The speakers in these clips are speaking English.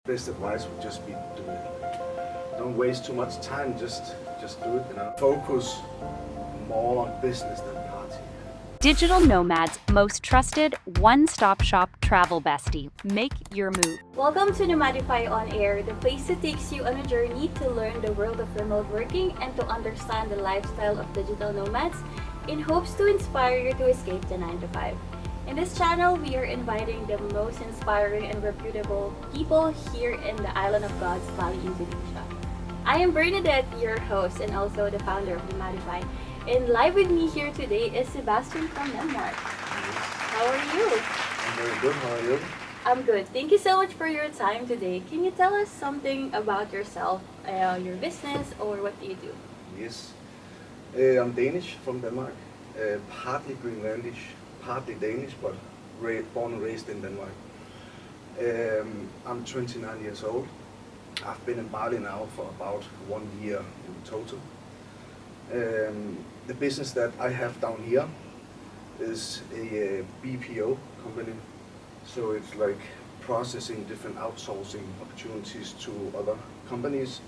Best advice would just be do it. Don't waste too much time, just do it, Focus more on business than party. Digital Nomad's most trusted one-stop shop travel bestie. Make your move. Welcome to Nomadify On Air, the place that takes you on a journey to learn the world of remote working and to understand the lifestyle of digital nomads in hopes to inspire you to escape the 9 to 5. In this channel, we are inviting the most inspiring and reputable people here in the island of Gods, Bali, Indonesia. I am Bernadette, your host and also the founder of Nomadify. And live with me here today is Sebastian from Denmark. How are you? I'm very good, how are you? I'm good. Thank you so much for your time today. Can you tell us something about yourself, your business, or what do you do? Yes. I'm Danish from Denmark, partly Greenlandish, partly Danish, but born and raised in Denmark. I'm 29 years old. I've been in Bali now for about 1 year in total. The business that I have down here is a BPO company. So it's like processing different outsourcing opportunities to other companies,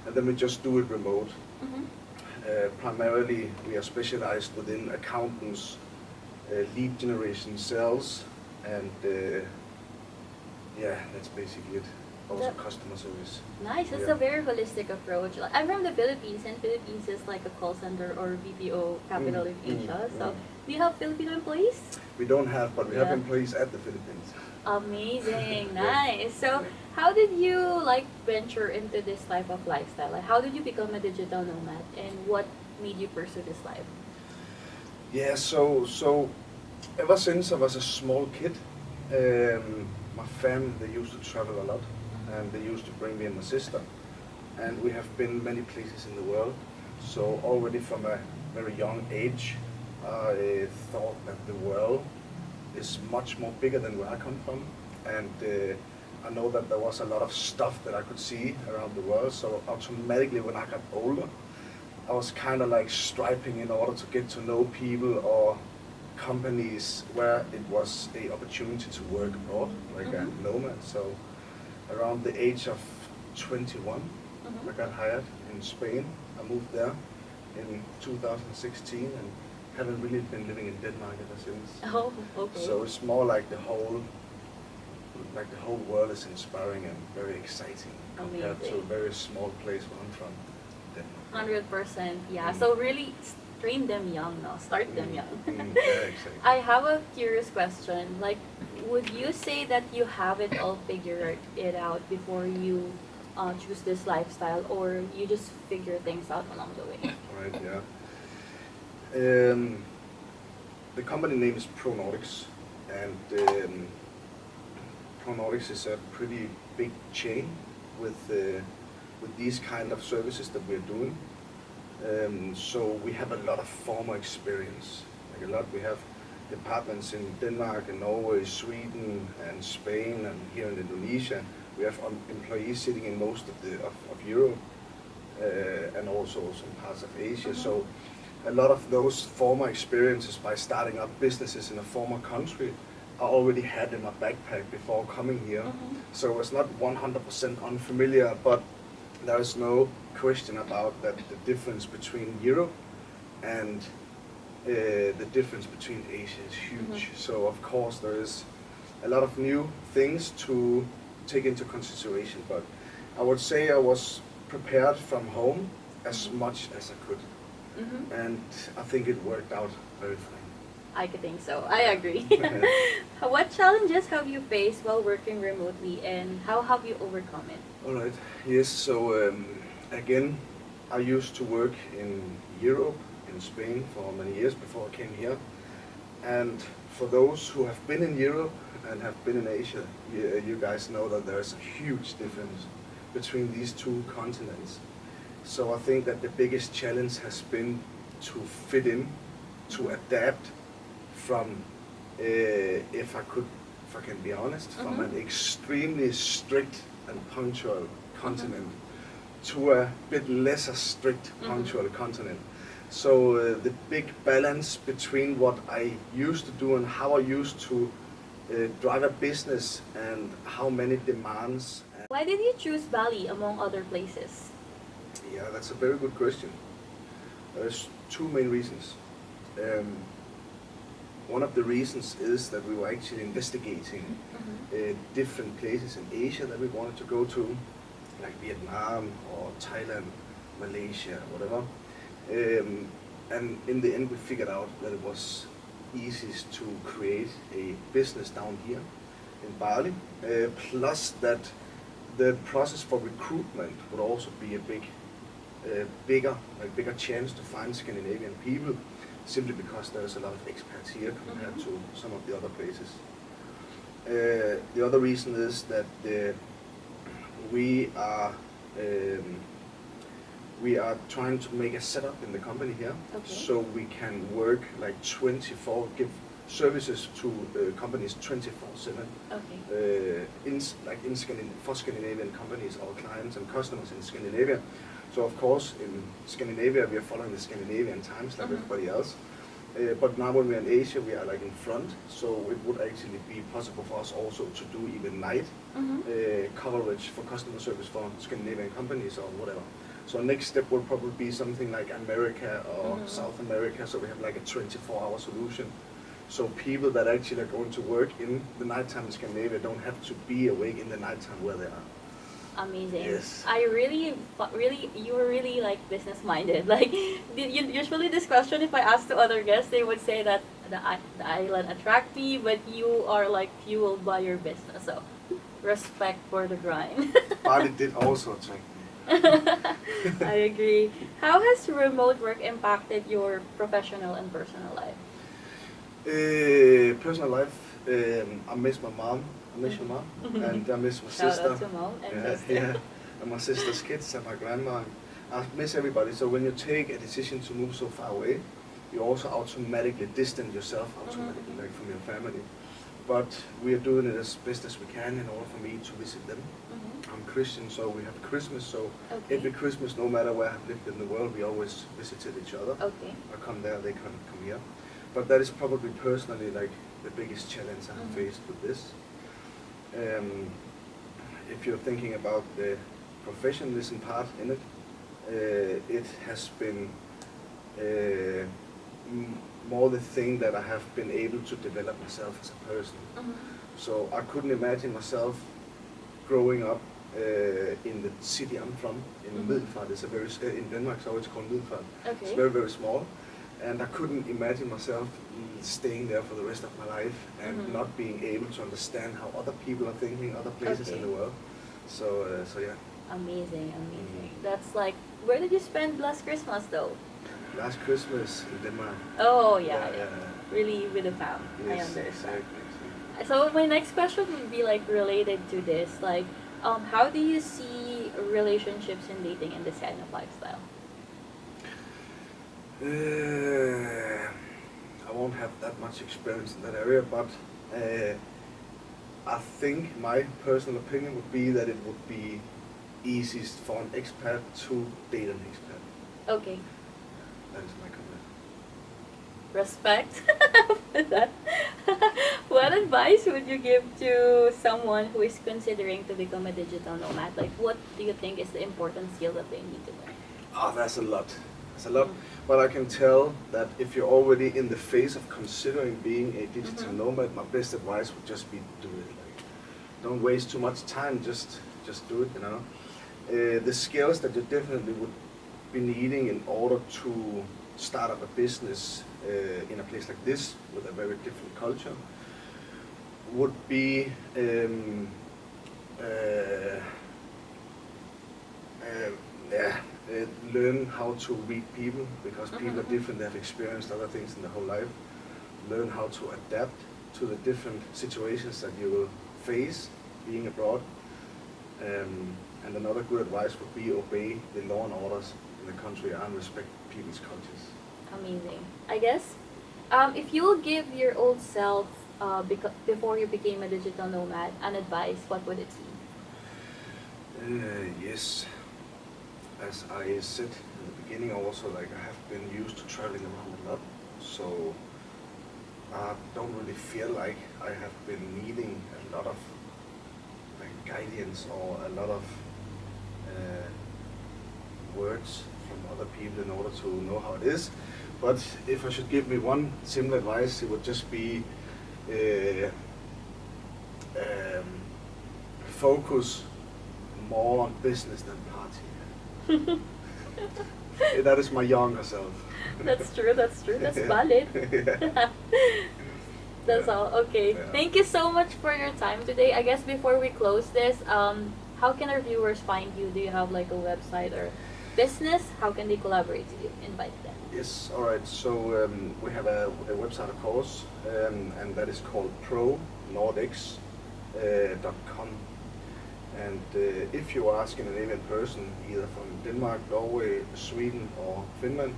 and then we just do it remote. Mm-hmm. Primarily, we are specialized within accountants, lead generation, sales, and yeah, that's basically it. Also customer service. Nice. That's a very holistic approach. Like, I'm from the Philippines, and Philippines is like a call center or BPO capital in Asia. So, do you have Filipino employees? We don't have, but we have employees at the Philippines. Amazing. Nice. So, how did you like venture into this type of lifestyle? Like, how did you become a digital nomad, and what made you pursue this life? Yeah, so ever since I was a small kid, my family, they used to travel a lot, and they used to bring me and my sister, and we have been many places in the world. So already from a very young age, I thought that the world is much more bigger than where I come from, and I know that there was a lot of stuff that I could see around the world. So automatically when I got older, I was kind of like striving in order to get to know people or companies where it was a opportunity to work abroad, like a nomad. So around the age of 21, I got hired in Spain. I moved there in 2016 and haven't really been living in Denmark ever since. Oh, okay. So it's more like the whole world is inspiring and very exciting compared to a very small place where I'm from, Denmark. 100%. Yeah. So really train them young now. Start them young. Yeah, exactly. I have a curious question. Like, would you say that you have it all figured it out before you choose this lifestyle, or you just figure things out along the way? Right. Yeah. The company name is Nordics, and Nordics is a pretty big chain with these kind of services that we're doing. So we have a lot of former experience. Like a lot, we have departments in Denmark and Norway, Sweden and Spain, and here in Indonesia. We have employees sitting in most of Europe and also some parts of Asia. So a lot of those former experiences by starting up businesses in a former country I already had in my backpack before coming here. So it's not 100% unfamiliar, but there is no question about that the difference between Europe and the difference between Asia is huge. So of course there is a lot of new things to take into consideration, but I would say I was prepared from home as much as I could. And I think it worked out very fine. I could think so. I agree. What challenges have you faced while working remotely, and how have you overcome it? All right. Yes. So again, I used to work in Europe, in Spain for many years before I came here. And for those who have been in Europe and have been in Asia, you guys know that there's a huge difference between these two continents. So I think that the biggest challenge has been to fit in, to adapt from, if I can be honest, from an extremely strict and punctual continent to a bit lesser strict punctual continent. So the big balance between what I used to do and how I used to drive a business and how many demands Why did you choose Bali among other places? Yeah, that's a very good question. There's two main reasons. One of the reasons is that we were actually investigating different places in Asia that we wanted to go to, like Vietnam or Thailand, Malaysia, whatever. And in the end, we figured out that it was easiest to create a business down here in Bali. Plus that the process for recruitment would also be a bigger chance to find Scandinavian people, simply because there's a lot of expats here compared to some of the other places. The other reason is that we are trying to make a setup in the company here, so we can work like 24, give services to companies 24/7. For Scandinavian companies, our clients and customers in Scandinavia. So of course, in Scandinavia, we are following the Scandinavian times like everybody else. But now when we're in Asia, we are like in front, so it would actually be possible for us also to do even night coverage for customer service for Scandinavian companies or whatever. So next step will probably be something like America or South America, so we have like a 24-hour solution. So people that actually are going to work in the nighttime in Scandinavia don't have to be awake in the nighttime where they are. Amazing. Yes. I really, you were really like business minded. Like, usually this question, if I ask to other guests, they would say that the island attract me, but you are like fueled by your business. So, respect for the grind. Bali did also attract me. I agree. How has remote work impacted your professional and personal life? Personal life, I miss my mom. I miss your mom, and I miss my Shout sister. out to mom and sister. Yeah, and my sister's kids and my grandma. I miss everybody. So when you take a decision to move so far away, you also automatically distance yourself like from your family. But we are doing it as best as we can in order for me to visit them. I'm Christian, so we have Christmas. So every Christmas, no matter where I've lived in the world, we always visited each other. I come there, they come here. But that is probably personally like the biggest challenge I have faced with this. If you're thinking about the professionalism part in it, it has been more the thing that I have been able to develop myself as a person. So I couldn't imagine myself growing up in the city I'm from, in Middelfart. It's a very in Denmark, so it's called Middelfart. It's very, very small. And I couldn't imagine myself staying there for the rest of my life and not being able to understand how other people are thinking, other places in the world. So yeah. Amazing. That's like, where did you spend last Christmas though? Last Christmas in Denmark. Oh yeah. Really with the fam. Yes, I understand. Exactly. So my next question would be like related to this, like, how do you see relationships and dating in this kind of lifestyle? I won't have that much experience in that area, but I think my personal opinion would be that it would be easiest for an expat to date an expat. Okay. That is my comment. Respect for that. What advice would you give to someone who is considering to become a digital nomad? Like, what do you think is the important skill that they need to learn? Oh, that's a lot. That's a lot. But I can tell that if you're already in the phase of considering being a digital nomad, my best advice would just be do it. Like, don't waste too much time. Just do it. You know, the skills that you definitely would be needing in order to start up a business in a place like this with a very different culture would be learn how to read people, because people are different, they have experienced other things in their whole life. Learn how to adapt to the different situations that you will face being abroad. And another good advice would be obey the law and orders in the country and respect people's cultures. Amazing. I guess, if you will give your old self, before you became a digital nomad, an advice, what would it be? Yes. As I said in the beginning also, like, I have been used to traveling around a lot, so I don't really feel like I have been needing a lot of like guidance or a lot of words from other people in order to know how it is. But if I should give me one simple advice, it would just be focus more on business than party. That is my younger self. That's true, that's Yeah. valid. Yeah. That's Yeah. all. Okay. Yeah. Thank you so much for your time today. I guess before we close this, how can our viewers find you? Do you have like a website or business? How can they collaborate with you? Invite them. Yes, all right. So we have a website, of course, and that is called pronordics.com. And if you are a Scandinavian person, either from Denmark, Norway, Sweden, or Finland,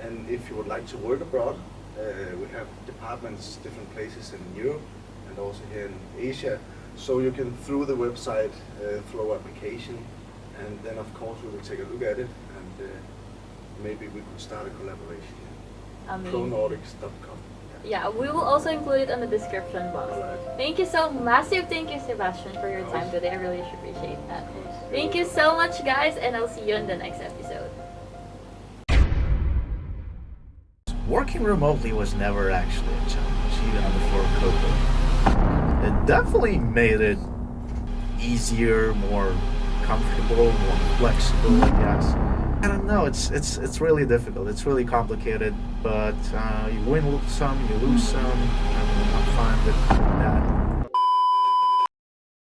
and if you would like to work abroad, we have departments, different places in Europe and also here in Asia. So you can, through the website, throw application, and then of course we will take a look at it, and maybe we could start a collaboration. Amazing. Pronordics.com. Yeah, we will also include it on the description box. Alright. Thank you so massive. Thank you, Sebastian, for your time today. I really appreciate that. Thank you so much, guys, and I'll see you in the next episode. Working remotely was never actually a challenge, even before COVID. It definitely made it easier, more comfortable, more flexible, I guess. I don't know, it's really difficult, it's really complicated, but you win some, you lose some, I'm fine with that.